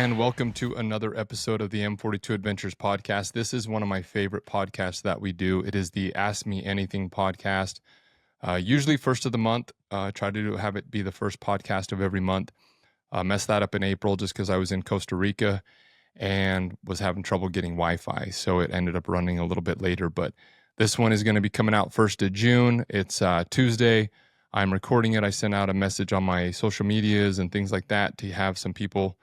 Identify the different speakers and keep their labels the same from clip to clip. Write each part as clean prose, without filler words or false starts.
Speaker 1: and welcome to another episode of the M42 Adventures podcast. This is one of my favorite podcasts that we do. It is the Ask Me Anything podcast. Usually first of the month. Try to have it be the first podcast of every month. Messed that up in April just because I was in Costa Rica and was having trouble getting Wi-Fi. So it ended up running a little bit later. But this one is going to be coming out 1st of June. It's Tuesday. I'm recording it. I sent out a message on my social medias and things like that to have some people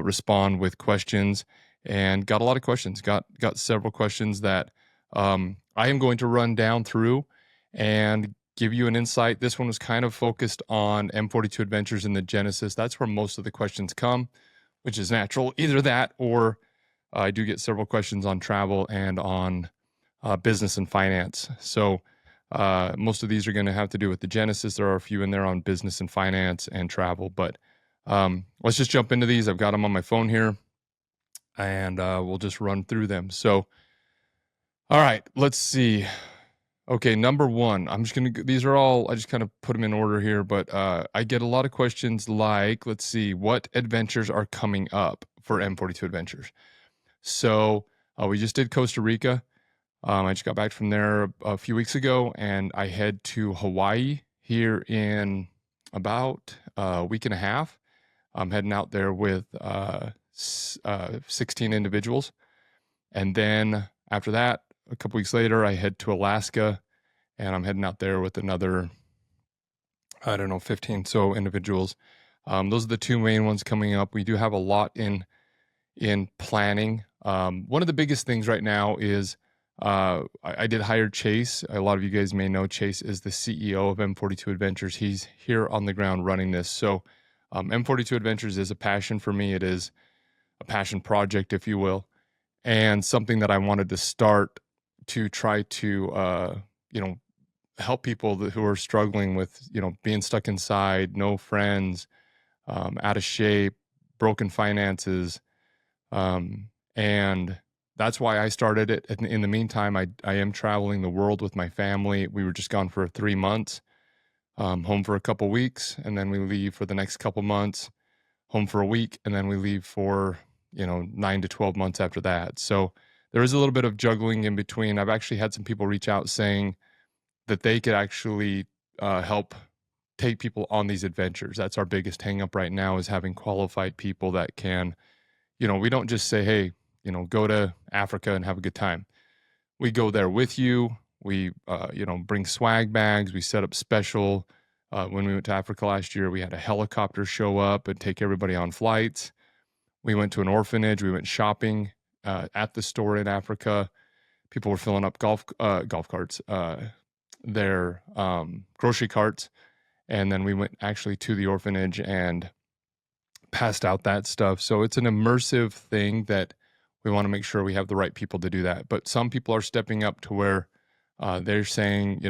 Speaker 1: respond with questions, and got a lot of questions. Got several questions that I am going to run down through and give you an insight. This one was kind of focused on M42 Adventures in the Genesis. That's where most of the questions come, which is natural. Either that or I do get several questions on travel and on business and finance. So most of these are going to have to do with the Genesis. There are a few in there on business and finance and travel, but let's just jump into these. I've got them on my phone here, and we'll just run through them. So, all right, let's see. Okay, number one, these are all, I just kind of put them in order here, but I get a lot of questions like, let's see, what adventures are coming up for M42 Adventures? So we just did Costa Rica. I just got back from there a few weeks ago, and I head to Hawaii here in about a week and a half. I'm heading out there with 16 individuals. And then after that, a couple weeks later, I head to Alaska, and I'm heading out there with another, 15 so individuals. Those are the two main ones coming up. We do have a lot in planning. One of the biggest things right now is I did hire Chase. A lot of you guys may know Chase is the CEO of M42 Adventures. He's here on the ground running this. So M42 Adventures is a passion for me. It is a passion project, if you will, and something that I wanted to start to try to, help people who are struggling with, being stuck inside, no friends, out of shape, broken finances. And that's why I started it. In the meantime, I am traveling the world with my family. We were just gone for 3 months. Home for a couple weeks, and then we leave for the next couple months, home for a week, and then we leave for, 9 to 12 months after that. So there is a little bit of juggling in between. I've actually had some people reach out saying that they could actually help take people on these adventures. That's our biggest hang up right now, is having qualified people that can, we don't just say, hey, go to Africa and have a good time. We go there with you. We, bring swag bags. We set up special. When we went to Africa last year, we had a helicopter show up and take everybody on flights. We went to an orphanage. We went shopping at the store in Africa. People were filling up golf carts, their grocery carts. And then we went actually to the orphanage and passed out that stuff. So it's an immersive thing that we want to make sure we have the right people to do that. But some people are stepping up to where they're saying,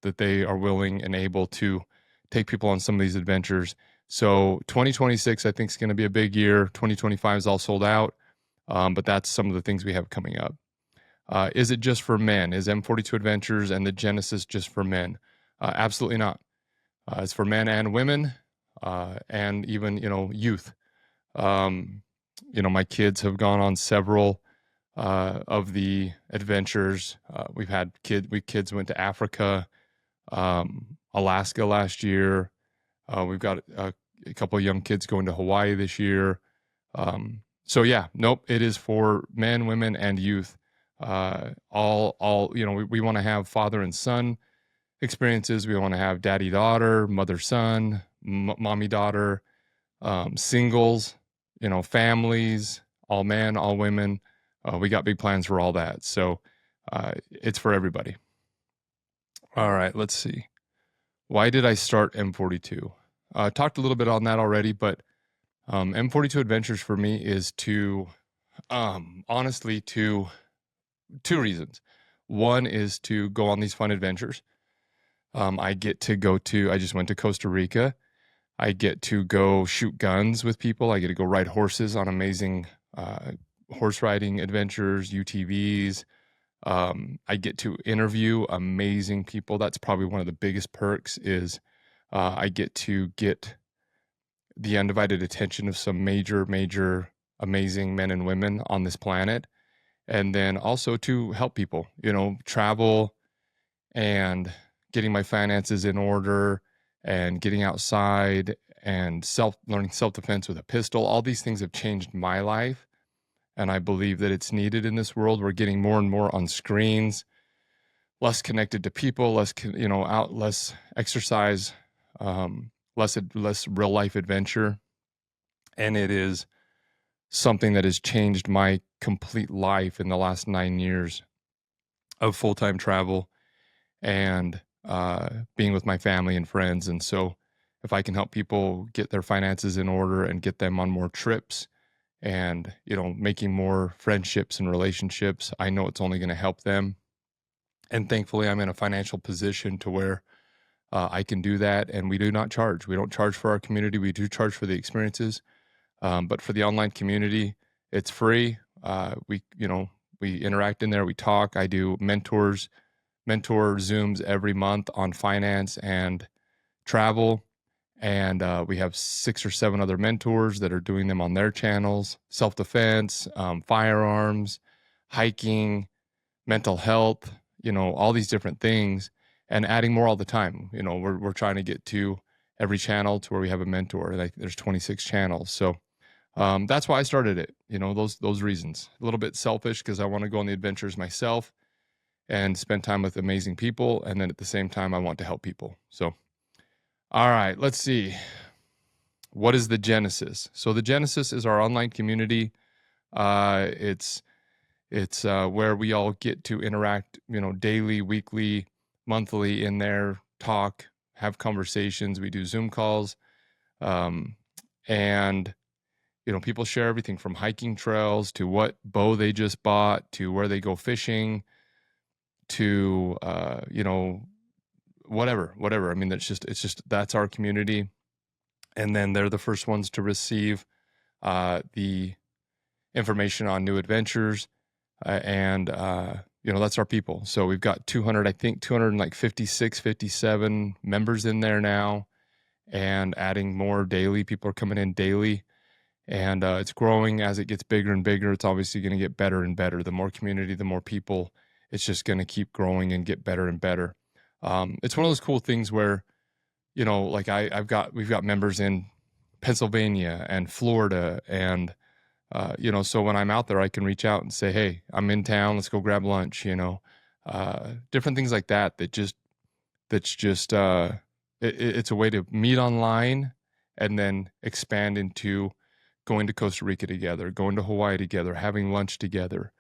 Speaker 1: that they are willing and able to take people on some of these adventures. So 2026, I think, is going to be a big year. 2025 is all sold out, but that's some of the things we have coming up. Is it just for men? Is M42 Adventures and the Genesis just for men? Absolutely not. It's for men and women, and even, youth. My kids have gone on several of the adventures. We've had kids went to Africa, Alaska last year. We've got a couple of young kids going to Hawaii this year. So yeah, nope, it is for men, women, and youth. We want to have father and son experiences. We want to have daddy, daughter, mother, son, mommy, daughter, singles, families, all men, all women. We got big plans for all that. So it's for everybody. All right, let's see. Why did I start M42? Talked a little bit on that already, but M42 Adventures for me is honestly, two reasons. One is to go on these fun adventures. I just went to Costa Rica. I get to go shoot guns with people. I get to go ride horses on amazing horse riding adventures, UTVs. I get to interview amazing people. That's probably one of the biggest perks is I get to get the undivided attention of some major amazing men and women on this planet, and then also to help people, travel and getting my finances in order and getting outside and learning self-defense with a pistol. All these things have changed my life, and I believe that it's needed in this world. We're getting more and more on screens, less connected to people, less exercise, less real life adventure. And it is something that has changed my complete life in the last 9 years of full-time travel and being with my family and friends. And so if I can help people get their finances in order and get them on more trips and, making more friendships and relationships, I know it's only going to help them. And thankfully, I'm in a financial position to where I can do that. And we do not charge. We don't charge for our community. We do charge for the experiences. But for the online community, it's free. We interact in there. We talk. I do mentor Zooms every month on finance and travel. And we have 6 or 7 other mentors that are doing them on their channels: self-defense, firearms, hiking, mental health, all these different things, and adding more all the time. We're trying to get to every channel to where we have a mentor. Like, there's 26 channels. So that's why I started it. Those reasons. A little bit selfish because I want to go on the adventures myself and spend time with amazing people. And then at the same time, I want to help people. So, all right, let's see. What is the Genesis? So the Genesis is our online community. It's where we all get to interact, daily, weekly, monthly in there, talk, have conversations. We do Zoom calls. And people share everything from hiking trails to what bow they just bought to where they go fishing to, whatever. I mean, it's just, that's our community. And then they're the first ones to receive the information on new adventures. And that's our people. So we've got 256, 57 members in there now, and adding more daily. People are coming in daily, and it's growing as it gets bigger and bigger. It's obviously going to get better and better. The more community, the more people, it's just going to keep growing and get better and better. It's one of those cool things where, like we've got members in Pennsylvania and Florida, and so when I'm out there, I can reach out and say, hey, I'm in town, let's go grab lunch, different things like that, it's a way to meet online and then expand into going to Costa Rica together, going to Hawaii together, having lunch together.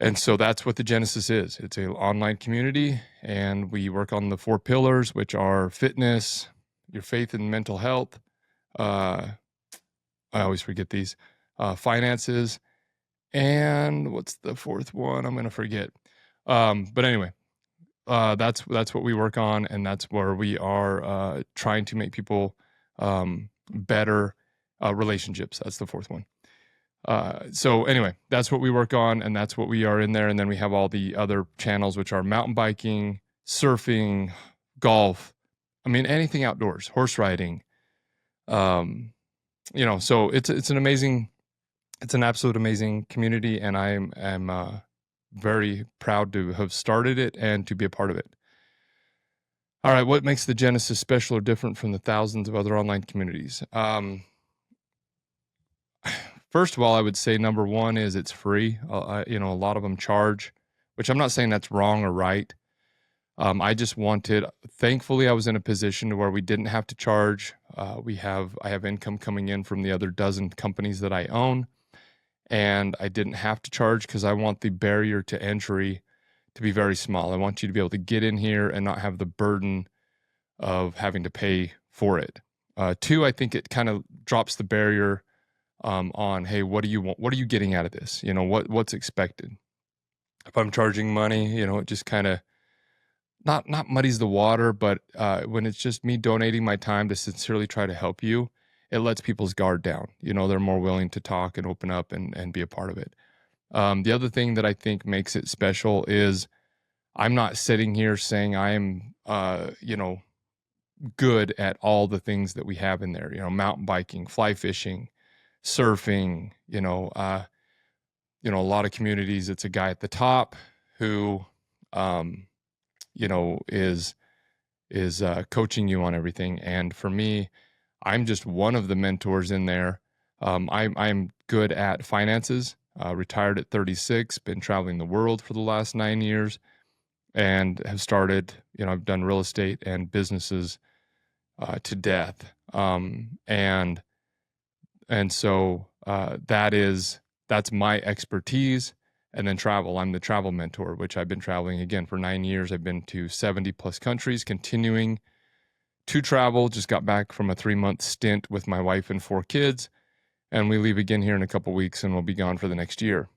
Speaker 1: And so that's what the Genesis is. It's an online community, and we work on the 4 pillars, which are fitness, your faith and mental health. I always forget these. Finances, and what's the 4th one? I'm going to forget. But anyway, that's what we work on, and that's where we are trying to make people better relationships. That's the 4th one. So anyway, that's what we work on, and that's what we are in there. And then we have all the other channels, which are mountain biking, surfing, golf. I mean, anything outdoors, horse riding. So it's an absolute amazing community, and I'm very proud to have started it and to be a part of it. All right, what makes the Genesis special or different from the thousands of other online communities? First of all, I would say number one is it's free. A lot of them charge, which I'm not saying that's wrong or right. Thankfully, I was in a position where we didn't have to charge. I have income coming in from the other dozen companies that I own, and I didn't have to charge because I want the barrier to entry to be very small. I want you to be able to get in here and not have the burden of having to pay for it. 2, I think it kind of drops the barrier on, hey, what do you want? What are you getting out of this? What's expected? If I'm charging money, it just kind of not muddies the water, but when it's just me donating my time to sincerely try to help you, it lets people's guard down. They're more willing to talk and open up and be a part of it. The other thing that I think makes it special is I'm not sitting here saying I am, good at all the things that we have in there, mountain biking, fly fishing, surfing, a lot of communities, it's a guy at the top who, is coaching you on everything. And for me, I'm just one of the mentors in there. I'm good at finances. Retired at 36, been traveling the world for the last 9 years, and have started. I've done real estate and businesses to death. And so that's my expertise. And then travel. I'm the travel mentor, which I've been traveling again for 9 years. I've been to 70 plus countries, continuing to travel. Just got back from a 3-month stint with my wife and 4 kids. And we leave again here in a couple weeks, and we'll be gone for the next year.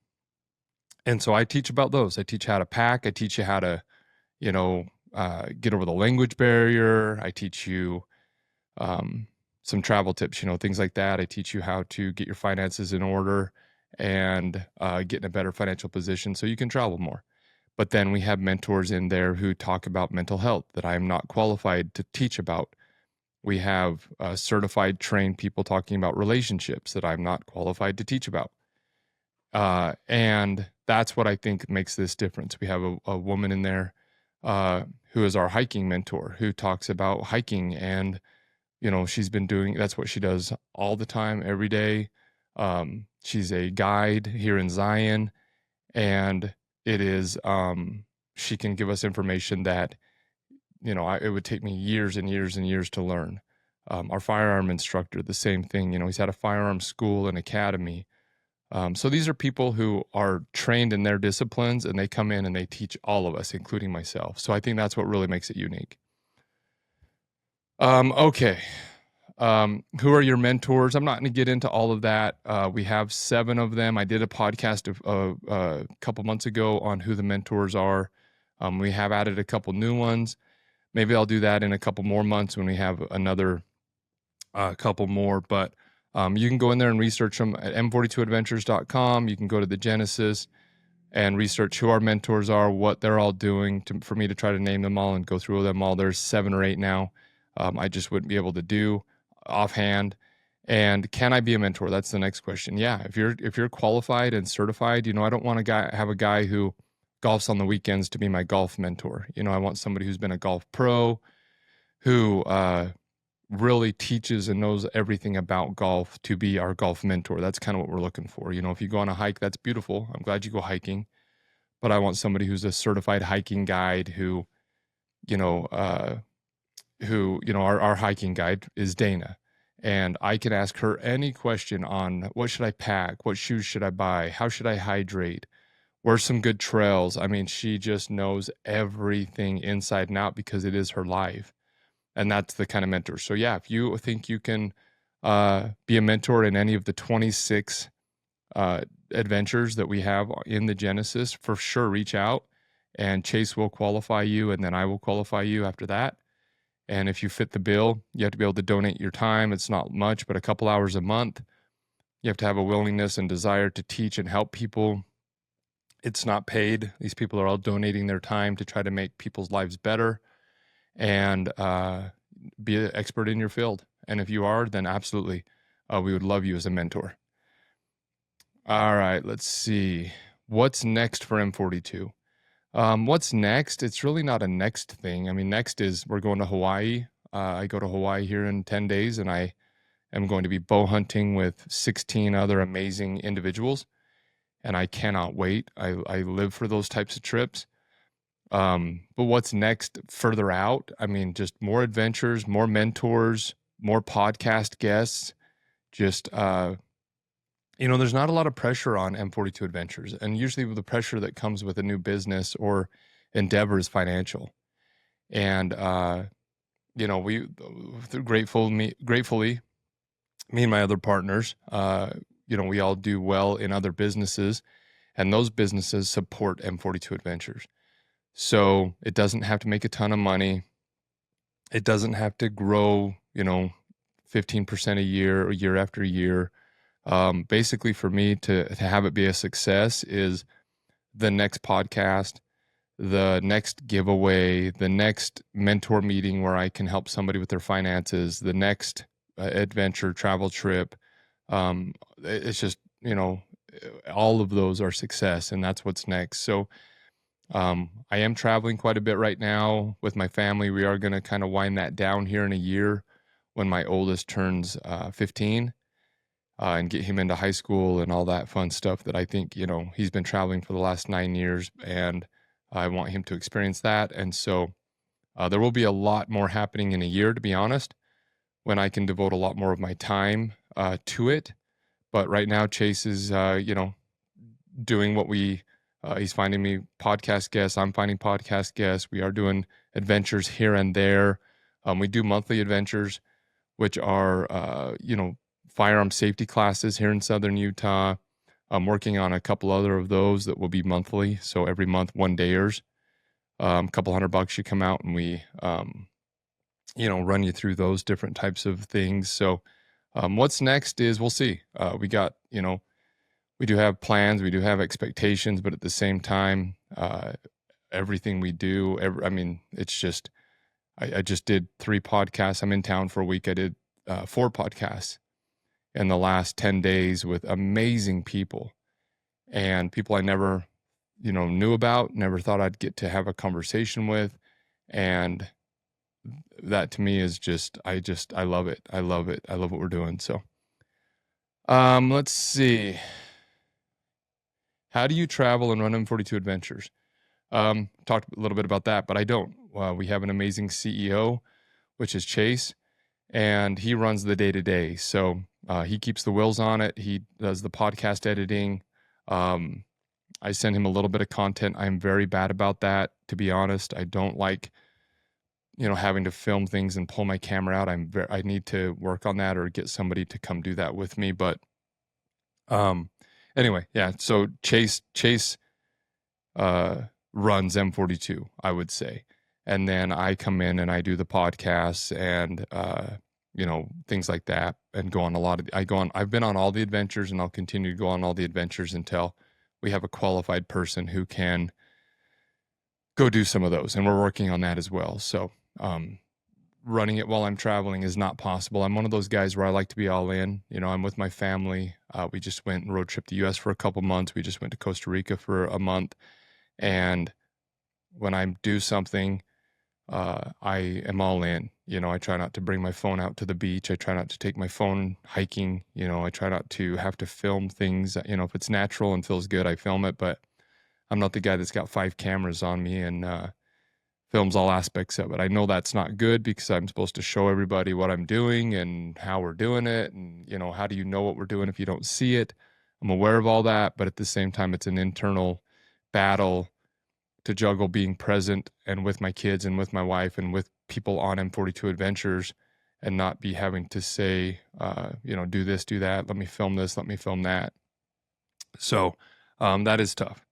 Speaker 1: And so I teach about those. I teach how to pack. I teach you how to, get over the language barrier. I teach you some travel tips, things like that. I teach you how to get your finances in order and get in a better financial position so you can travel more. But then we have mentors in there who talk about mental health that I am not qualified to teach about. We have certified trained people talking about relationships that I'm not qualified to teach about. And that's what I think makes this difference. We have a woman in there who is our hiking mentor, who talks about hiking, and she's been doing, that's what she does all the time, every day. She's a guide here in Zion, and it is she can give us information that it would take me years and years and years to learn. Our firearm instructor, the same thing. He's had a firearm school and academy. So these are people who are trained in their disciplines, and they come in and they teach all of us, including myself. So I think that's what really makes it unique. Okay. Who are your mentors? I'm not going to get into all of that. We have 7 of them. I did a podcast a couple months ago on who the mentors are. We have added a couple new ones. Maybe I'll do that in a couple more months when we have another couple more. But you can go in there and research them at M42Adventures.com. You can go to the Genesis and research who our mentors are, what they're all doing for me to try to name them all and go through them all. There's 7 or 8 now. I just wouldn't be able to do offhand. And can I be a mentor? That's the next question. Yeah, if you're qualified and certified, I don't want to have a guy who golfs on the weekends to be my golf mentor. I want somebody who's been a golf pro, who really teaches and knows everything about golf to be our golf mentor. That's kind of what we're looking for. If you go on a hike, that's beautiful. I'm glad you go hiking, but I want somebody who's a certified hiking guide who, our hiking guide is Dana, and I can ask her any question on what should I pack? What shoes should I buy? How should I hydrate? Where's some good trails? I mean, she just knows everything inside and out because it is her life. And that's the kind of mentor. So yeah, if you think you can be a mentor in any of the 26 adventures that we have in the Genesis, for sure, reach out, and Chase will qualify you, and then I will qualify you after that. And if you fit the bill, you have to be able to donate your time. It's not much, but a couple hours a month. You have to have a willingness and desire to teach and help people. It's not paid. These people are all donating their time to try to make people's lives better and be an expert in your field. And if you are, then absolutely, we would love you as a mentor. All right, let's see. What's next for M42? What's next? It's really not a next thing. I mean, next is we're going to Hawaii. I go to Hawaii here in 10 days, and I am going to be bow hunting with 16 other amazing individuals. And I cannot wait. I live for those types of trips. But what's next further out? I mean, just more adventures, more mentors, more podcast guests. Just, there's not a lot of pressure on M42 Adventures. And usually the pressure that comes with a new business or endeavor is financial. And, we gratefully, me and my other partners, we all do well in other businesses, and those businesses support M42 Adventures. So it doesn't have to make a ton of money. It doesn't have to grow, 15% a year or year after year. Basically for me to have it be a success is the next podcast, the next giveaway, the next mentor meeting where I can help somebody with their finances, the next adventure travel trip, It's just, all of those are success, and that's what's next. So I am traveling quite a bit right now with my family. We are going to kind of wind that down here in a year when my oldest turns 15, and get him into high school and all that fun stuff that I think, he's been traveling for the last 9 years, and I want him to experience that. And so there will be a lot more happening in a year, to be honest, when I can devote a lot more of my time to it. But right now, Chase is, doing what he's finding me podcast guests. I'm finding podcast guests. We are doing adventures here and there. We do monthly adventures, which are, firearm safety classes here in Southern Utah. I'm working on a couple other of those that will be monthly. So every month, 1-dayers, a couple $100 you come out and we, run you through those different types of things. So what's next is we'll see. We got, we do have plans, we do have expectations, but at the same time, everything we do, it's just, I just did 3 podcasts. I'm in town for a week. I did 4 podcasts in the last 10 days with amazing people and people I never, knew about, never thought I'd get to have a conversation with. And that to me is I love it. I love it. I love what we're doing. So, let's see. How do you travel and run M42 Adventures? Talked a little bit about that, but I don't. We have an amazing CEO, which is Chase, and he runs the day-to-day. So he keeps the wheels on it. He does the podcast editing. I send him a little bit of content. I'm very bad about that, to be honest. I don't like, having to film things and pull my camera out. I need to work on that or get somebody to come do that with me. But anyway, yeah. So Chase runs M42, I would say. And then I come in and I do the podcasts and, things like that, and go on I've been on all the adventures, and I'll continue to go on all the adventures until we have a qualified person who can go do some of those. And we're working on that as well. So, running it while I'm traveling is not possible. I'm one of those guys where I like to be all in. I'm with my family. We just went and road trip the US for a couple months. We just went to Costa Rica for a month. And when I do something, I am all in. I try not to bring my phone out to the beach. I try not to take my phone hiking. I try not to have to film things. If it's natural and feels good, I film it. But I'm not the guy that's got 5 cameras on me and films all aspects of it. I know that's not good because I'm supposed to show everybody what I'm doing and how we're doing it. And, how do you know what we're doing if you don't see it? I'm aware of all that, but at the same time, it's an internal battle to juggle being present and with my kids and with my wife and with people on M42 Adventures, and not be having to say, do this, do that. Let me film this. Let me film that. So that is tough.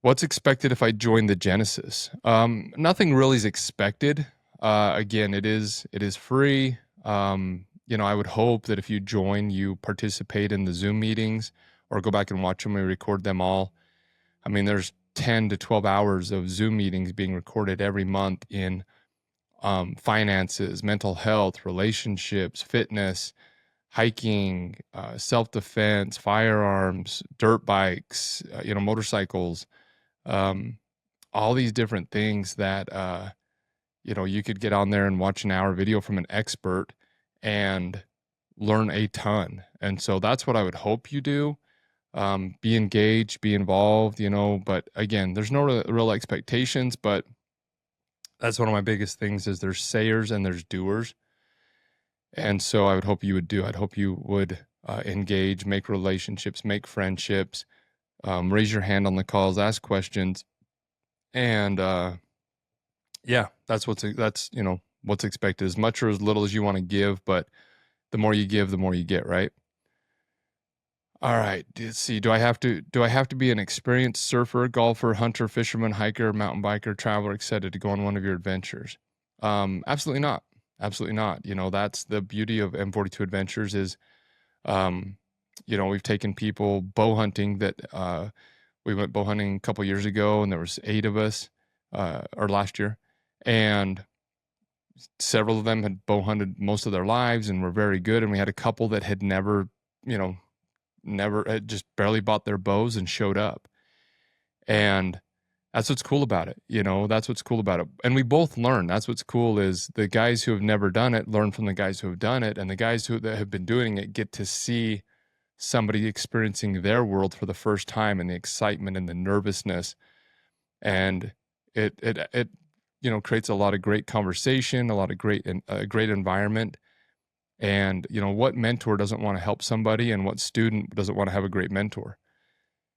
Speaker 1: What's expected if I join the Genesis? Nothing really is expected. Again, it is free. I would hope that if you join, you participate in the Zoom meetings or go back and watch them. We record them all. There's 10 to 12 hours of Zoom meetings being recorded every month in finances, mental health, relationships, fitness, hiking, self-defense, firearms, dirt bikes, motorcycles, all these different things that, you could get on there and watch an hour video from an expert and learn a ton. And so that's what I would hope you do. Be engaged, be involved, but again, there's no real expectations, but that's one of my biggest things is there's sayers and there's doers. And so I would hope you would do. I'd hope you would engage, make relationships, make friendships, raise your hand on the calls, ask questions. And that's what's expected, as much or as little as you want to give, but the more you give, the more you get, right? All right. Let's see. Do I have to be an experienced surfer, golfer, hunter, fisherman, hiker, mountain biker, traveler, excited to go on one of your adventures? Absolutely not. Absolutely not. That's the beauty of M42 Adventures is, we've taken people bow hunting that, we went bow hunting a couple years ago and there was 8 of us, or last year. And several of them had bow hunted most of their lives and were very good. And we had a couple that had never, had just barely bought their bows and showed up. And that's what's cool about it. That's what's cool about it. And we both learn. That's what's cool is the guys who have never done it learn from the guys who have done it. And the guys that have been doing it get to see somebody experiencing their world for the first time and the excitement and the nervousness. And it creates a lot of great conversation, a lot of great environment. And, what mentor doesn't want to help somebody, and what student doesn't want to have a great mentor?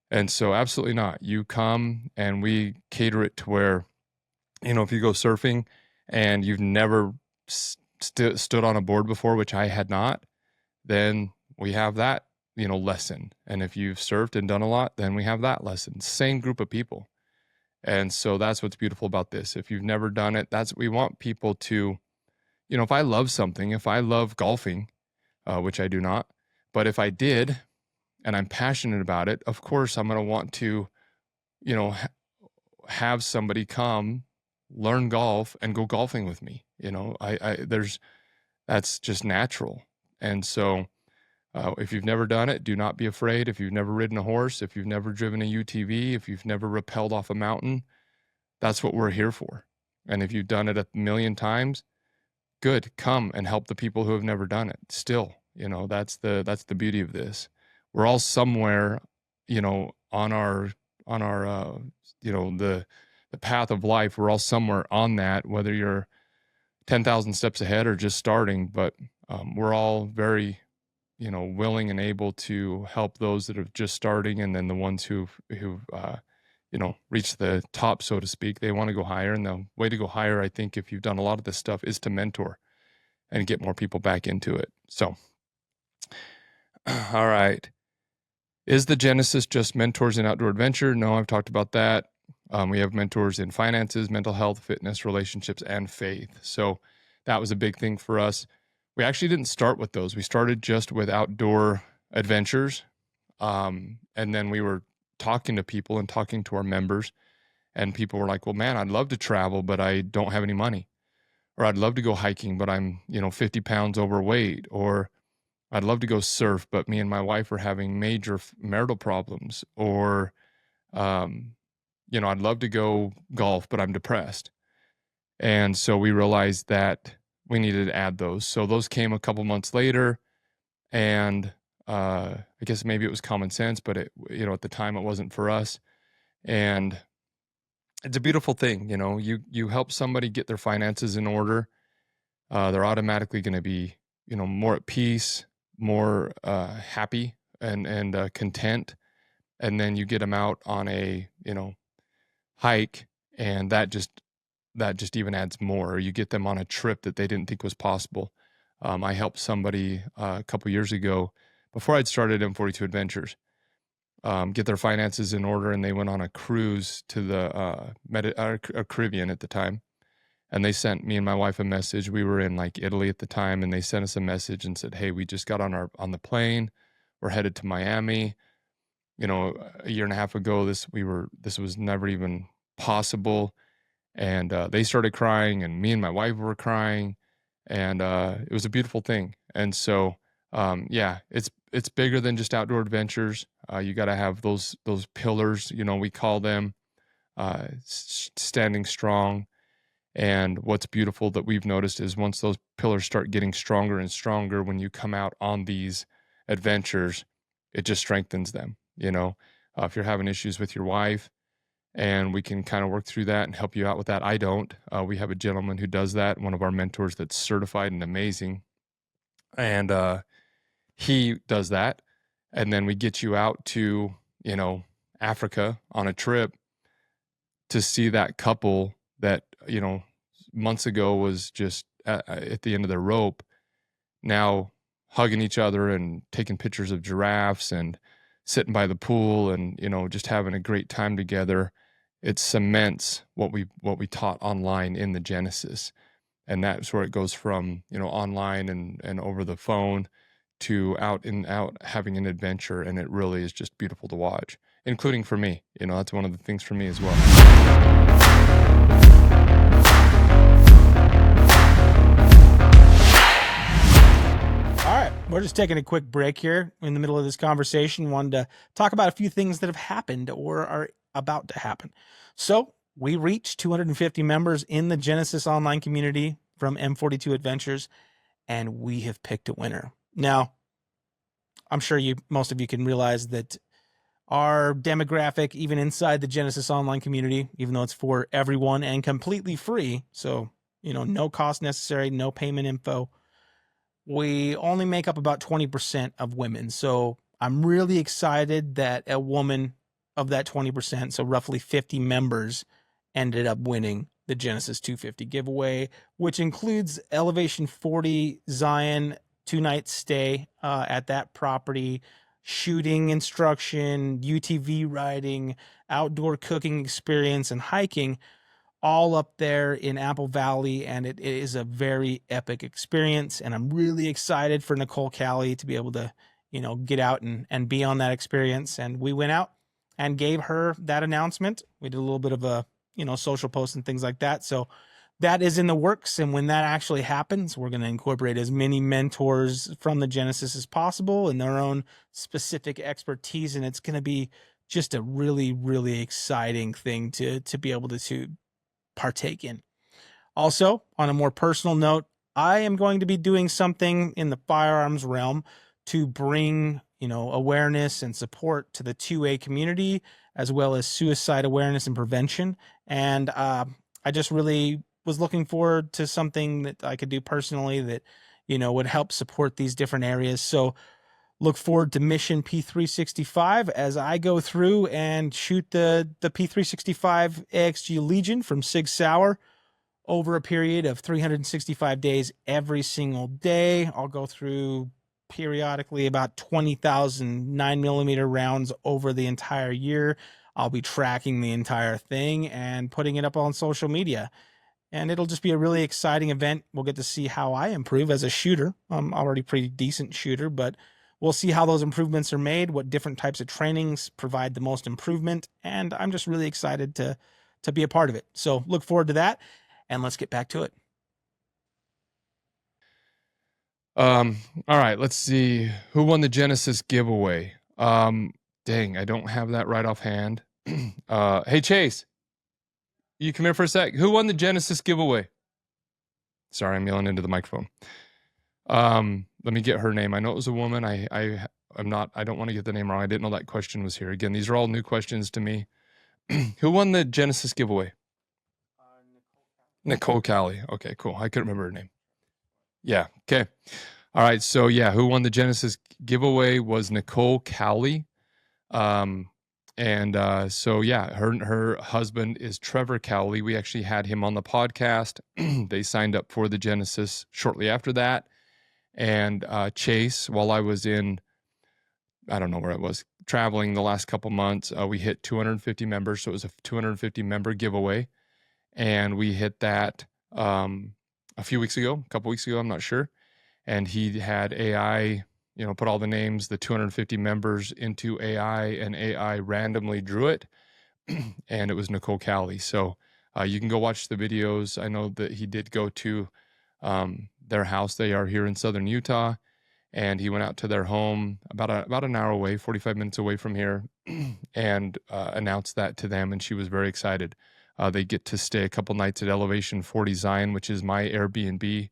Speaker 1: And so absolutely not. You come and we cater it to where, if you go surfing and you've never stood on a board before, which I had not, then we have that, lesson. And if you've surfed and done a lot, then we have that lesson. Same group of people. And so that's what's beautiful about this. If you've never done it, we want people to, if I love something, if I love golfing, which I do not, but if I did, and I'm passionate about it, of course, I'm going to want to, have somebody come learn golf and go golfing with me. That's just natural. And so if you've never done it, do not be afraid. If you've never ridden a horse, if you've never driven a UTV, if you've never rappelled off a mountain, that's what we're here for. And if you've done it 1,000,000 times, good, come and help the people who have never done it. Still, that's the beauty of this. We're all somewhere, on our the path of life. We're all somewhere on that, whether you're 10,000 steps ahead or just starting, but we're all very, willing and able to help those that are just starting. And then the ones who've reached the top, so to speak, they want to go higher. And the way to go higher, I think, if you've done a lot of this stuff, is to mentor and get more people back into it. So, all right. Is the Genesis just mentors in outdoor adventure? No, I've talked about that. We have mentors in finances, mental health, fitness, relationships, and faith. So that was a big thing for us. We actually didn't start with those. We started just with outdoor adventures. And then we were talking to people and talking to our members, and people were like, well, man, I'd love to travel, but I don't have any money. Or I'd love to go hiking, but I'm, 50 pounds overweight. Or I'd love to go surf, but me and my wife are having major marital problems. Or, I'd love to go golf, but I'm depressed. And so we realized that we needed to add those. So those came a couple months later, and I guess maybe it was common sense, but at the time it wasn't for us. And it's a beautiful thing. You help somebody get their finances in order. They're automatically going to be, more at peace, more happy and content. And then you get them out on a, hike, and that just even adds more. Or you get them on a trip that they didn't think was possible. I helped somebody a couple years ago, before I'd started M42 Adventures, get their finances in order, and they went on a cruise to the Caribbean at the time. And they sent me and my wife a message. We were in like Italy at the time, and they sent us a message and said, hey, we just got on the plane. We're headed to Miami. A year and a half ago, this was never even possible. And they started crying, and me and my wife were crying, and it was a beautiful thing. And so, it's bigger than just outdoor adventures. You got to have those pillars, we call them, standing strong. And what's beautiful that we've noticed is once those pillars start getting stronger and stronger, when you come out on these adventures, it just strengthens them. If you're having issues with your wife, and we can kind of work through that and help you out with that. I don't. We have a gentleman who does that, one of our mentors that's certified and amazing. And he does that. And then we get you out to, Africa on a trip to see that couple that, months ago was just at the end of their rope, now hugging each other and taking pictures of giraffes and sitting by the pool and, just having a great time together. It cements what we taught online in the Genesis. And that's where it goes from, online and over the phone to out having an adventure. And it really is just beautiful to watch, including for me. That's one of the things for me as well.
Speaker 2: We're just taking a quick break here in the middle of this conversation. Wanted to talk about a few things that have happened or are about to happen. So we reached 250 members in the Genesis online community from M42 Adventures, and we have picked a winner. Now, I'm sure most of you can realize that our demographic, even inside the Genesis online community, even though it's for everyone and completely free, so no cost necessary, no payment info, we only make up about 20% of women. So I'm really excited that a woman of that 20%, so roughly 50 members, ended up winning the Genesis 250 giveaway, which includes Elevation 40 Zion 2-night stay at that property, shooting instruction, UTV riding, outdoor cooking experience, and hiking, all up there in Apple Valley, and it is a very epic experience. And I'm really excited for Nicole Callie to be able to, get out and be on that experience. And we went out and gave her that announcement. We did a little bit of a, social post and things like that. So that is in the works. And when that actually happens, we're going to incorporate as many mentors from the Genesis as possible and their own specific expertise. And it's going to be just a really, really exciting thing to be able to partake in. Also, on a more personal note, I am going to be doing something in the firearms realm to bring, awareness and support to the 2A community, as well as suicide awareness and prevention. And I just really was looking forward to something that I could do personally that, would help support these different areas. So look forward to Mission P365 as I go through and shoot the P365 AXG Legion from Sig Sauer over a period of 365 days every single day. I'll go through periodically about 20,000 9mm rounds over the entire year. I'll be tracking the entire thing and putting it up on social media. And it'll just be a really exciting event. We'll get to see how I improve as a shooter. I'm already a pretty decent shooter, but we'll see how those improvements are made, what different types of trainings provide the most improvement. And I'm just really excited to be a part of it. So look forward to that. And let's get back to it.
Speaker 1: All right, let's see. Who won the Genesis giveaway? Dang, I don't have that right offhand. Hey, Chase, you come here for a sec. Who won the Genesis giveaway? Sorry, I'm yelling into the microphone. Let me get her name. I know it was a woman. I don't want to get the name wrong. I didn't know that question was here. Again, these are all new questions to me. Who won the Genesis giveaway? Nicole Callie. Okay, cool. I couldn't remember her name. Yeah. Okay. All right. So yeah, who won the Genesis giveaway was Nicole Callie. So yeah, her husband is Trevor Cowley. We actually had him on the podcast. They signed up for the Genesis shortly after that. And Chase, while I was I don't know where I was, traveling the last couple months, we hit 250 members. So it was a 250 member giveaway. And we hit that a couple weeks ago, I'm not sure. And he had AI, put all the names, the 250 members into AI, and AI randomly drew it. And it was Nicole Callie. So you can go watch the videos. I know that he did go to their house. They are here in southern Utah. And he went out to their home about an hour away, 45 minutes away from here, and announced that to them. And she was very excited. They get to stay a couple nights at Elevation 40 Zion, which is my Airbnb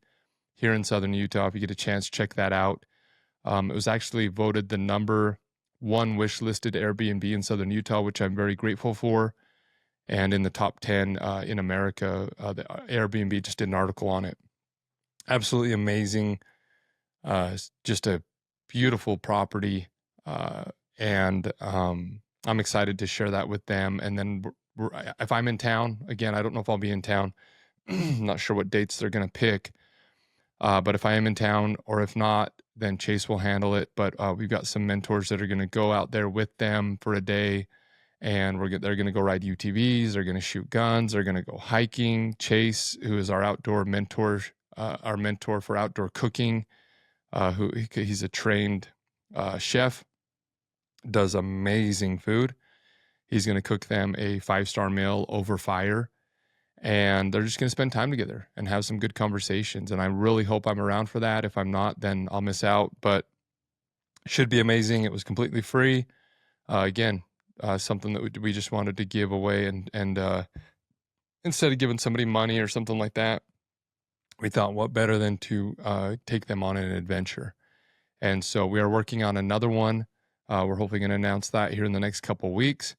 Speaker 1: here in southern Utah. If you get a chance, check that out. It was actually voted the number one wish listed Airbnb in southern Utah, which I'm very grateful for. And in the top 10 in America, the Airbnb just did an article on it. Absolutely amazing. Just a beautiful property. And I'm excited to share that with them. And then if I'm in town, again, I don't know if I'll be in town. I'm not sure what dates they're going to pick. But if I am in town, or if not, then Chase will handle it. But we've got some mentors that are going to go out there with them for a day, and they're going to go ride UTVs. They're going to shoot guns. They're going to go hiking. Chase, who is our outdoor mentor, our mentor for outdoor cooking, he's a trained chef, does amazing food. He's going to cook them a 5-star meal over fire. And they're just going to spend time together and have some good conversations. And I really hope I'm around for that. If I'm not, then I'll miss out. But Should be amazing. It was completely free. Again, something that we just wanted to give away, and instead of giving somebody money or something like that, we thought what better than to take them on an adventure. And so we are working on another one. We're hoping to announce that here in the next couple weeks,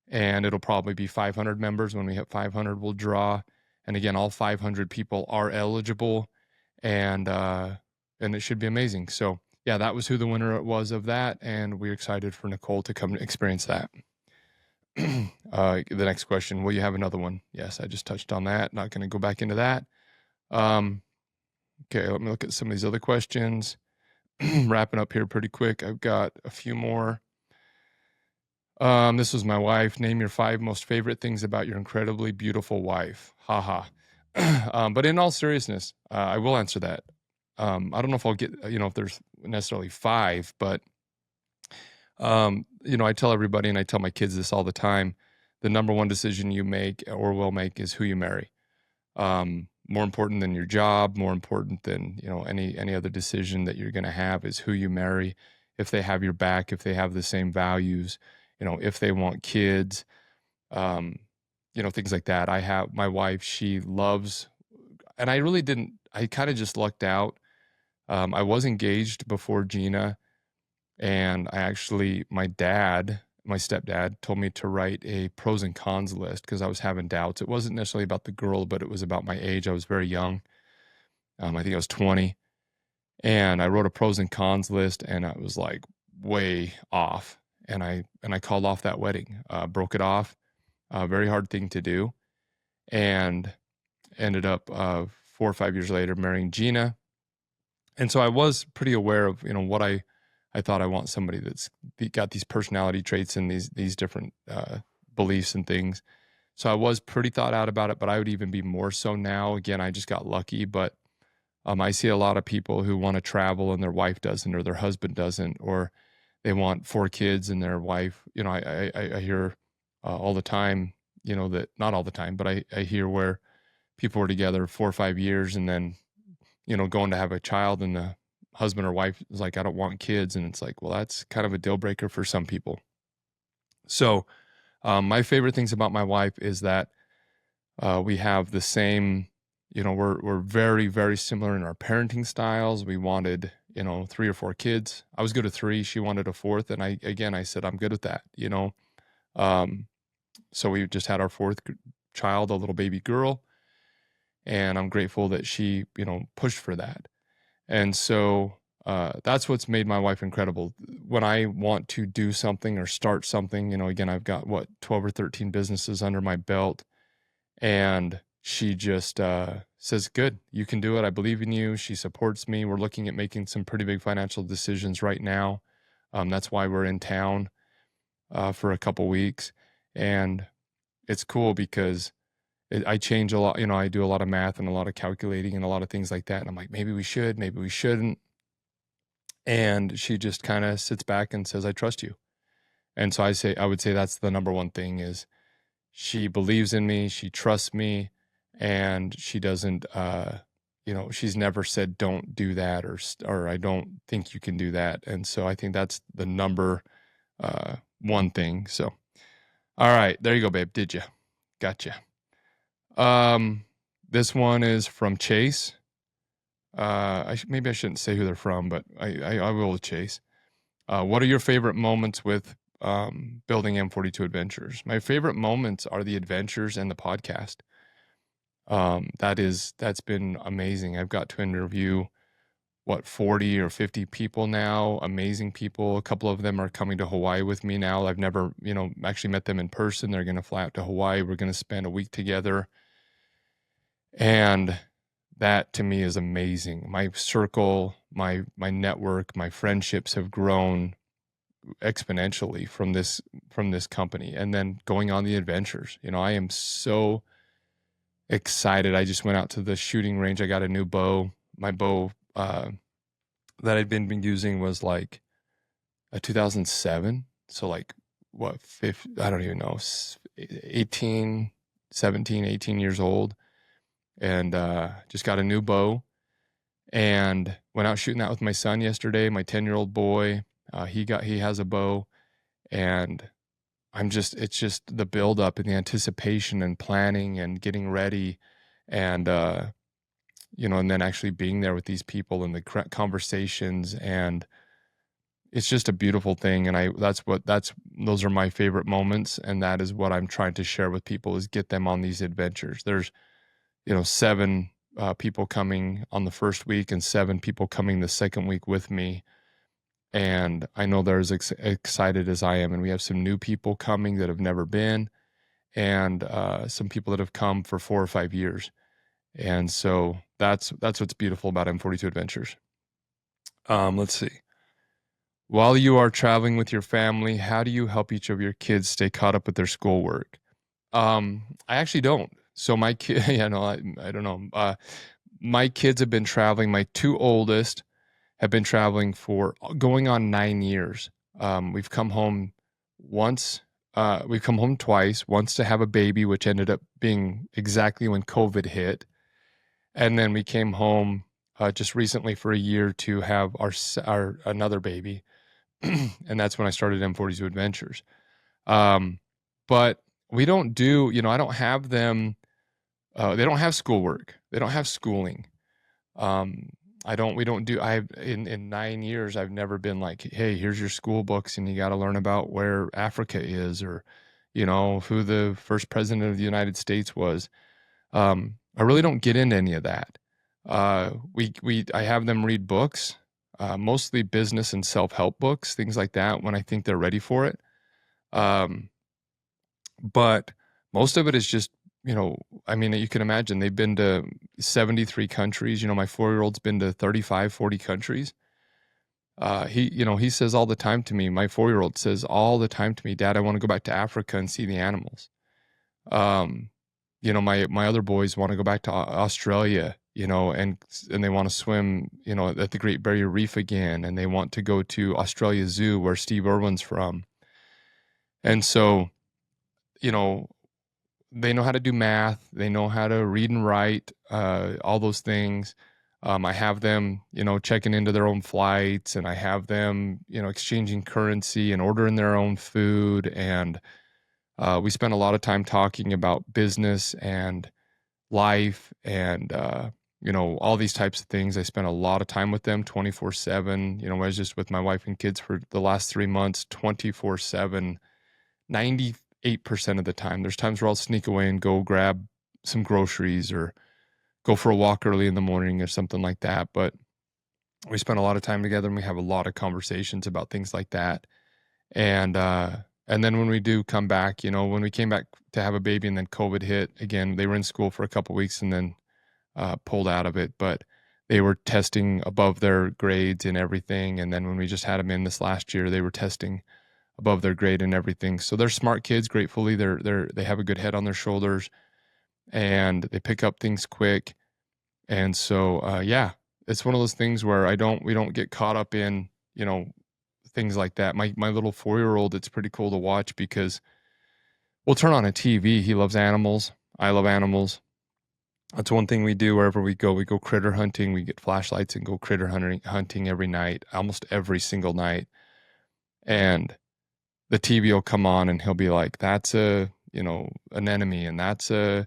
Speaker 1: and it'll probably be 500 members. When we hit 500, we'll draw. And again, all 500 people are eligible, and it should be amazing. So yeah, that was who the winner was of that, and we're excited for Nicole to come experience that. The next question, will you have another one? Yes, I just touched on that. Not going to go back into that. Okay, let me look at some of these other questions. Wrapping up here pretty quick. I've got a few more. This was my wife. Name your 5 most favorite things about your incredibly beautiful wife. Haha. But in all seriousness, I will answer that. I don't know if I'll get, if there's necessarily 5, but, I tell everybody, and I tell my kids this all the time, the number one decision you make or will make is who you marry. More important than your job, more important than, any other decision that you're going to have is who you marry. If they have your back, if they have the same values, if they want kids, things like that. I have my wife, she loves, and I kind of just lucked out. I was engaged before Gina, and my stepdad told me to write a pros and cons list because I was having doubts. It wasn't necessarily about the girl, but it was about my age. I was very young. I think I was 20, and I wrote a pros and cons list, and I was like way off. And I called off that wedding, broke it off. Very hard thing to do, and ended up 4 or 5 years later marrying Gina. And so I was pretty aware of what I thought I want somebody that's got these personality traits and these different beliefs and things. So I was pretty thought out about it, but I would even be more so now. Again, I just got lucky, but I see a lot of people who want to travel and their wife doesn't, or their husband doesn't, or they want 4 kids and their wife, I hear all the time, that not all the time, but I hear where people were together 4 or 5 years and then, going to have a child and the husband or wife is like, I don't want kids. And it's like, well, that's kind of a deal breaker for some people. So my favorite things about my wife is that we have the same, we're very, very similar in our parenting styles. We wanted, 3 or 4 kids. I was good at 3. She wanted a 4th. And I said, I'm good with that, So we just had our 4th child, a little baby girl. And I'm grateful that she, pushed for that. And so that's what's made my wife incredible. When I want to do something or start something, again, I've got 12 or 13 businesses under my belt. And she just says, good, you can do it. I believe in you. She supports me. We're looking at making some pretty big financial decisions right now. That's why we're in town for a couple weeks. And it's cool because I change a lot. I do a lot of math and a lot of calculating and a lot of things like that. And I'm like, maybe we should, maybe we shouldn't. And she just kind of sits back and says, I trust you. And so I would say that's the number one thing is she believes in me, she trusts me, and she doesn't, she's never said, don't do that, or I don't think you can do that. And so I think that's the number one thing. So, all right, there you go, babe. Did you? Gotcha. This one is from Chase. Maybe I shouldn't say who they're from, but I will with Chase. What are your favorite moments with building M42 Adventures? My favorite moments are the adventures and the podcast. That's been amazing. I've got to interview 40 or 50 people now, amazing people. A couple of them are coming to Hawaii with me now. I've never, actually met them in person. They're going to fly out to Hawaii. We're going to spend a week together. And that to me is amazing. My circle, my network, my friendships have grown exponentially from this company, and then going on the adventures. I am so excited. I just went out to the shooting range. I got a new bow. My bow that I'd been using was like a 2007. So like I don't even know, 18 years old. And just got a new bow and went out shooting that with my son yesterday, my 10-year-old boy. He has a bow, and it's just the build up and the anticipation and planning and getting ready, and and then actually being there with these people and the conversations, and it's just a beautiful thing. And those are my favorite moments, and that is what I'm trying to share with people, is get them on these adventures. There's 7 people coming on the first week and 7 people coming the second week with me. And I know they're as excited as I am. And we have some new people coming that have never been, and some people that have come for 4 or 5 years. And so that's what's beautiful about M42 Adventures. Let's see. While you are traveling with your family, how do you help each of your kids stay caught up with their schoolwork? I actually don't. So my kid, yeah, no, I don't know. My kids have been traveling. My 2 oldest have been traveling for going on 9 years. We've come home once. We've come home twice. Once to have a baby, which ended up being exactly when COVID hit, and then we came home just recently for a year to have our another baby, and that's when I started M42 Adventures. But we don't do, I don't have them. They don't have schoolwork. They don't have schooling. We don't do, in 9 years, I've never been like, hey, here's your school books and you got to learn about where Africa is, or, who the first president of the United States was. I really don't get into any of that. I have them read books, mostly business and self-help books, things like that, when I think they're ready for it. But most of it is just, I mean, you can imagine they've been to 73 countries. My 4-year-old's been to 35, 40 countries. He says all the time to me, my 4-year-old says all the time to me, Dad, I want to go back to Africa and see the animals. My other boys want to go back to Australia, and they want to swim, at the Great Barrier Reef again, and they want to go to Australia Zoo, where Steve Irwin's from. And so, they know how to do math, they know how to read and write, all those things. I have them, checking into their own flights, and I have them, exchanging currency and ordering their own food. And we spend a lot of time talking about business and life and, all these types of things. I spent a lot of time with them 24/7. I was just with my wife and kids for the last 3 months, 24/7, 98% of the time. There's times where I'll sneak away and go grab some groceries or go for a walk early in the morning or something like that. But we spend a lot of time together, and we have a lot of conversations about things like that. And then when we do come back, when we came back to have a baby and then COVID hit again, they were in school for a couple of weeks and then pulled out of it, but they were testing above their grades and everything. And then when we just had them in this last year, they were testing above their grade and everything. So they're smart kids. Gratefully, they have a good head on their shoulders, and they pick up things quick. And so, yeah, it's one of those things where we don't get caught up in, things like that. My little 4-year-old, it's pretty cool to watch because we'll turn on a TV. He loves animals. I love animals. That's one thing we do wherever we go. We go critter hunting. We get flashlights and go critter hunting every night, almost every single night. And the TV will come on and he'll be like, that's an enemy. And that's he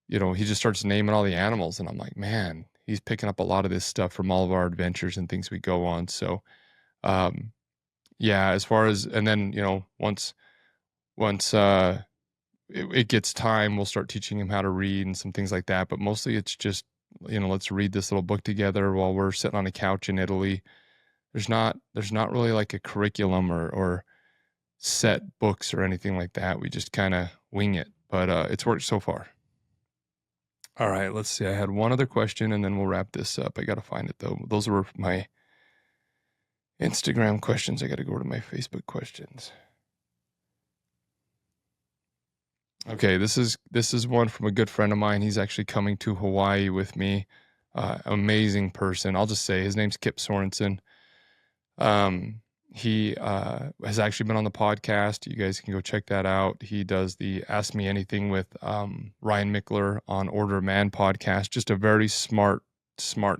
Speaker 1: just starts naming all the animals. And I'm like, man, he's picking up a lot of this stuff from all of our adventures and things we go on. So, yeah, as far as, and then, once it gets time, we'll start teaching him how to read and some things like that. But mostly it's just, let's read this little book together while we're sitting on a couch in Italy. There's not really like a curriculum or set books or anything like that. We just kind of wing it, but it's worked so far. All right, let's see. I had one other question and then we'll wrap this up. I got to find it though. Those were my Instagram questions. I got to go to my Facebook questions. Okay, this is one from a good friend of mine. He's actually coming to Hawaii with me. Amazing person. I'll just say his name's Kip Sorensen. He has actually been on the podcast. You guys can go check that out. He does the Ask Me Anything with Ryan Mickler on Order of Man podcast. Just a very smart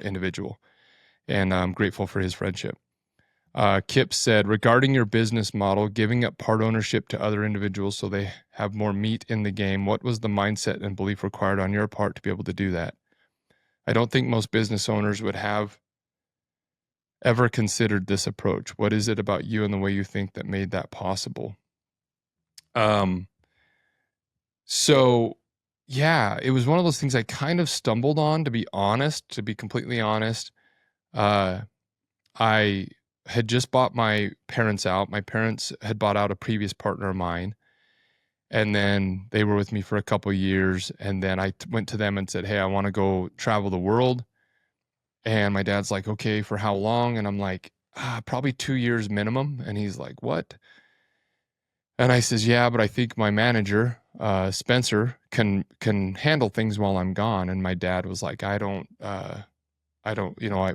Speaker 1: individual. And I'm grateful for his friendship. Kip said, regarding your business model, giving up part ownership to other individuals so they have more meat in the game, what was the mindset and belief required on your part to be able to do that? I don't think most business owners would have ever considered this approach. What is it about you and the way you think that made that possible? So yeah, it was one of those things I kind of stumbled on, to be honest, to be completely honest. I had just bought my parents out. My parents had bought out a previous partner of mine. And then they were with me for a couple of years. And then I went to them and said, hey, I want to go travel the world. And my dad's like, okay, for how long? And I'm like, probably 2 years minimum. And he's like, what? And I says, yeah, but I think my manager, Spencer, can handle things while I'm gone. And my dad was like, I don't,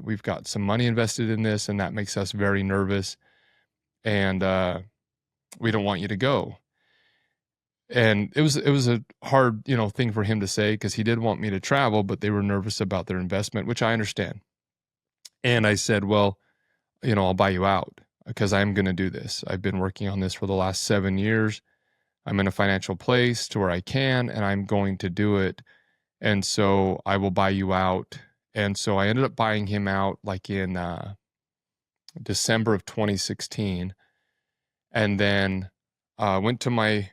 Speaker 1: we've got some money invested in this, and that makes us very nervous. And we don't want you to go. And it was a hard, thing for him to say, because he did want me to travel, but they were nervous about their investment, which I understand. And I said, well, I'll buy you out, because I'm going to do this. I've been working on this for the last 7 years. I'm in a financial place to where I can, and I'm going to do it. And so I will buy you out. And so I ended up buying him out like in December of 2016. And then went to my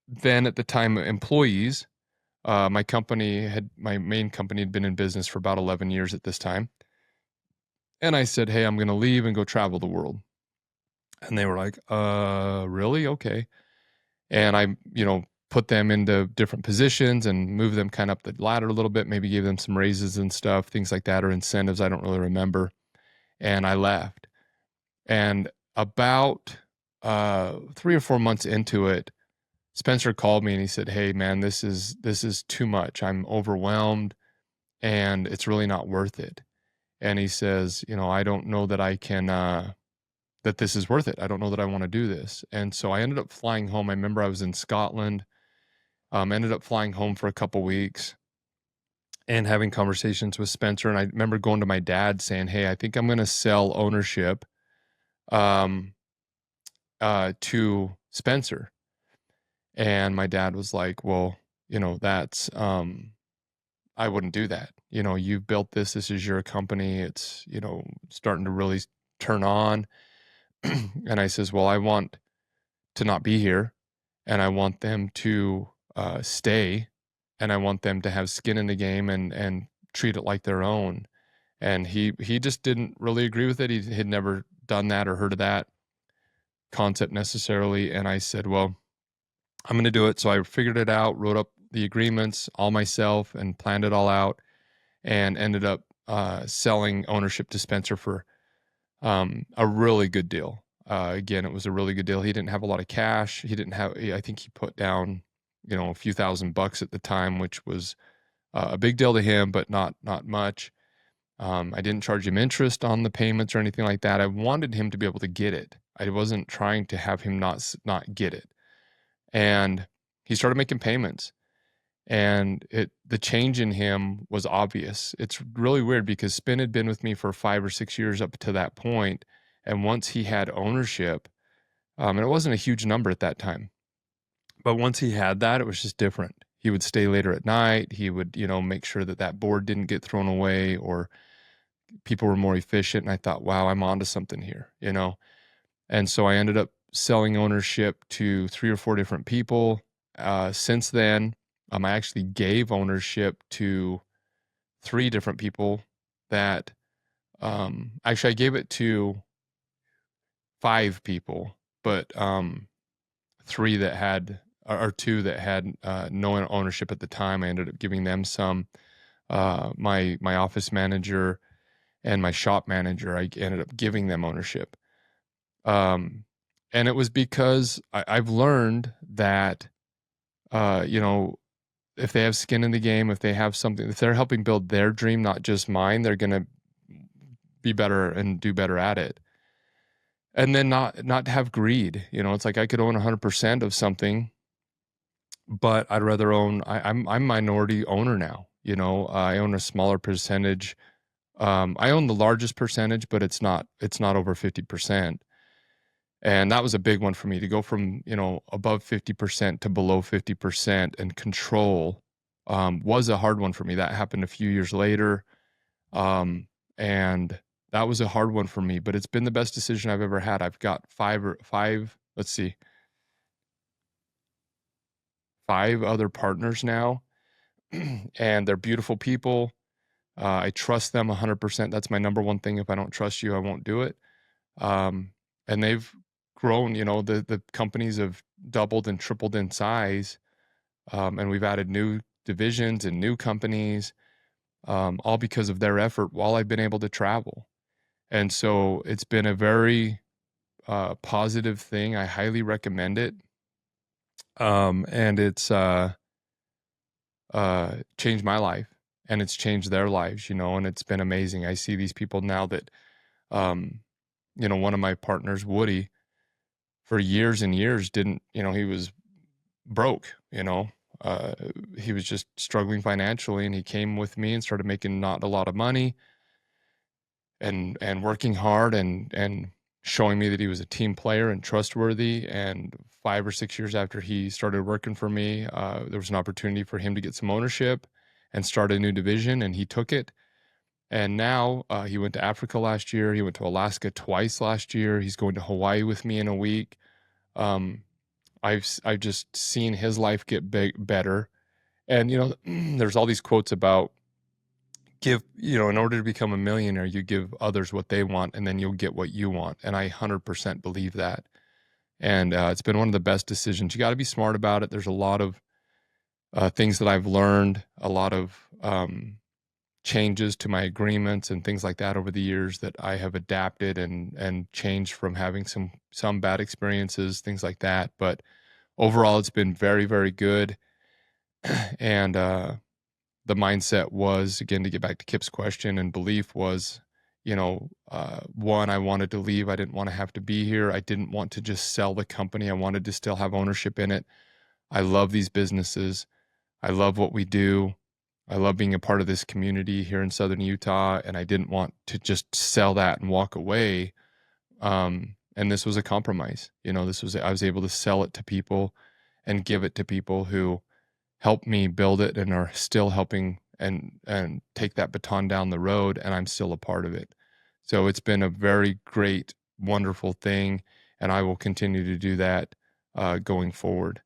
Speaker 1: then at the time employees. My main company had been in business for about 11 years at this time. And I said, hey, I'm going to leave and go travel the world. And they were like, really? Okay. And I, put them into different positions and moved them kind of up the ladder a little bit, maybe gave them some raises and stuff, things like that, or incentives. I don't really remember. And I left. And about 3 or 4 months into it, Spencer called me and he said, hey man, this is too much. I'm overwhelmed and it's really not worth it. And he says, I don't know that I can, that this is worth it. I don't know that I want to do this. And so I ended up flying home. I remember I was in Scotland, ended up flying home for a couple weeks and having conversations with Spencer. And I remember going to my dad saying, hey, I think I'm going to sell ownership to Spencer. And my dad was like, well, that's, I wouldn't do that. You've built this. This is your company. It's, starting to really turn on. And I says, well, I want to not be here, and I want them to stay, and I want them to have skin in the game and treat it like their own. And he just didn't really agree with it. He had never done that or heard of that concept necessarily. And I said, well, I'm going to do it. So I figured it out, wrote up the agreements all myself and planned it all out, and ended up selling ownership to Spencer for a really good deal. Again, it was a really good deal. He didn't have a lot of cash. I think he put down, a few $1,000 at the time, which was a big deal to him, but not much. I didn't charge him interest on the payments or anything like that. I wanted him to be able to get it. I wasn't trying to have him not get it. And he started making payments, and the change in him was obvious. It's really weird because Spin had been with me for 5 or 6 years up to that point. And once he had ownership, and it wasn't a huge number at that time, but once he had that, it was just different. He would stay later at night. He would, make sure that board didn't get thrown away, or people were more efficient. And I thought, wow, I'm onto something here, And so I ended up selling ownership to 3 or 4 different people. Since then, I actually gave ownership to 3 different people that, actually I gave it to 5 people, but 3 that had, or 2 that had no ownership at the time. I ended up giving them some. My office manager and my shop manager, I ended up giving them ownership. And it was because I've learned that, if they have skin in the game, if they have something, if they're helping build their dream, not just mine, they're going to be better and do better at it. And then not have greed. It's like I could own 100% of something, but I'd rather own, I'm minority owner now. I own a smaller percentage I own the largest percentage, but it's not over 50%. And that was a big one for me to go from, above 50% to below 50% and control, was a hard one for me. That happened a few years later. And that was a hard one for me, but it's been the best decision I've ever had. I've got five other partners now, and they're beautiful people. I trust them 100%. That's my number one thing. If I don't trust you, I won't do it. And they've grown, the companies have doubled and tripled in size. And we've added new divisions and new companies, all because of their effort while I've been able to travel. And so it's been a very positive thing. I highly recommend it. And it's changed my life, and it's changed their lives, and it's been amazing. I see these people now that, one of my partners, Woody, for years and years didn't, he was broke, he was just struggling financially, and he came with me and started making not a lot of money and working hard and showing me that he was a team player and trustworthy. And 5 or 6 years after he started working for me, there was an opportunity for him to get some ownership and start a new division, and he took it. And now he went to Africa last year. He went to Alaska twice last year. He's going to Hawaii with me in a week. I've just seen his life get better. And, there's all these quotes about in order to become a millionaire, you give others what they want, and then you'll get what you want. And I 100% believe that. And it's been one of the best decisions. You got to be smart about it. There's a lot of things that I've learned, a lot of changes to my agreements and things like that over the years that I have adapted and changed from having some bad experiences, things like that. But overall, it's been very, very good. And the mindset was, again, to get back to Kip's question, and belief was, one, I wanted to leave. I didn't want to have to be here. I didn't want to just sell the company. I wanted to still have ownership in it. I love these businesses. I love what we do. I love being a part of this community here in Southern Utah, and I didn't want to just sell that and walk away. And this was a compromise. I was able to sell it to people and give it to people who helped me build it and are still helping and take that baton down the road, and I'm still a part of it. So it's been a very great, wonderful thing, and I will continue to do that going forward.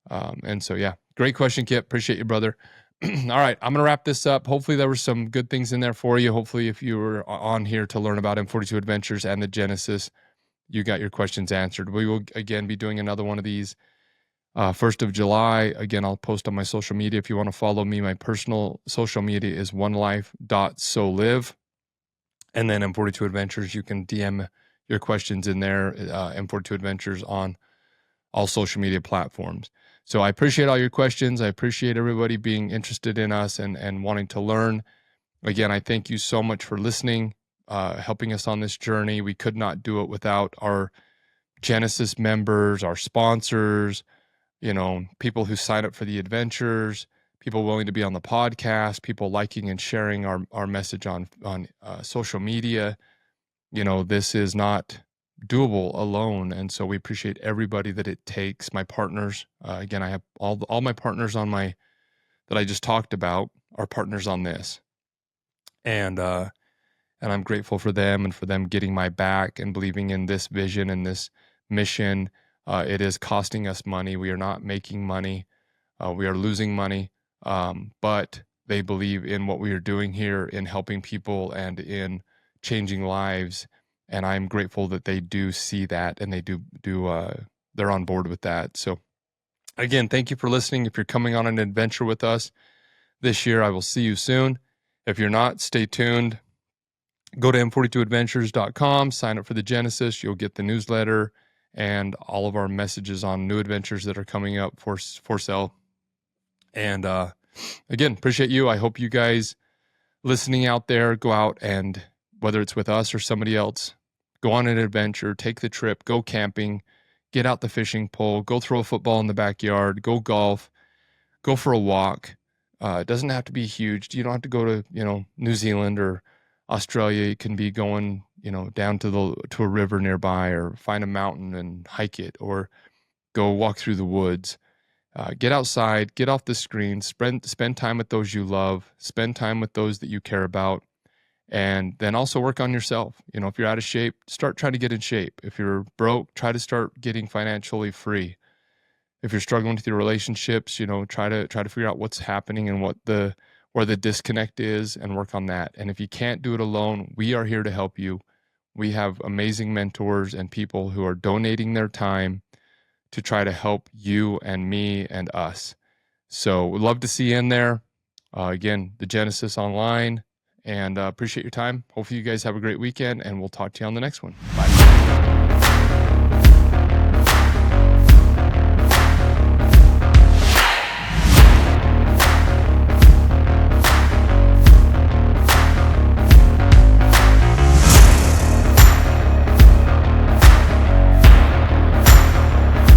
Speaker 1: And so, yeah, great question, Kip. Appreciate you, brother. All right, I'm going to wrap this up. Hopefully there were some good things in there for you. Hopefully if you were on here to learn about M42 Adventures and the Genesis, you got your questions answered. We will, again, be doing another one of these 1st of July. Again, I'll post on my social media. If you want to follow me, my personal social media is onelife.solive. And then M42 Adventures, you can DM your questions in there, M42 Adventures on all social media platforms. So I appreciate all your questions. I appreciate everybody being interested in us and wanting to learn. Again, I thank you so much for listening, helping us on this journey. We could not do it without our Genesis members, our sponsors, people who sign up for the adventures, people willing to be on the podcast, people liking and sharing our message on social media. This is not doable alone. And so we appreciate everybody that it takes. My partners, again, I have all my partners that I just talked about are partners on this. And I'm grateful for them and for them getting my back and believing in this vision and this mission. It is costing us money. We are not making money. We are losing money. But they believe in what we are doing here, in helping people and in changing lives. And I'm grateful that they do see that, and they they're on board with that. So again, thank you for listening. If you're coming on an adventure with us this year, I will see you soon. If you're not, stay tuned. Go to m42adventures.com, sign up for the Genesis. You'll get the newsletter and all of our messages on new adventures that are coming up for sale. And again, appreciate you. I hope you guys listening out there go out and, whether it's with us or somebody else, go on an adventure, take the trip, go camping, get out the fishing pole, go throw a football in the backyard, go golf, go for a walk. It doesn't have to be huge. You don't have to go to, New Zealand or Australia, it can be going, down to a river nearby, or find a mountain and hike it, or go walk through the woods. Get outside, get off the screen, spend time with those you love, spend time with those that you care about, and then also work on yourself. If you're out of shape, start trying to get in shape. If you're broke, try to start getting financially free. If you're struggling with your relationships, try to figure out what's happening and where the disconnect is, and work on that. And if you can't do it alone, we are here to help you. We have amazing mentors and people who are donating their time to try to help you and me and us. So we'd love to see you in there. Again, the Genesis Online, and appreciate your time. Hopefully you guys have a great weekend, and we'll talk to you on the next one. Bye.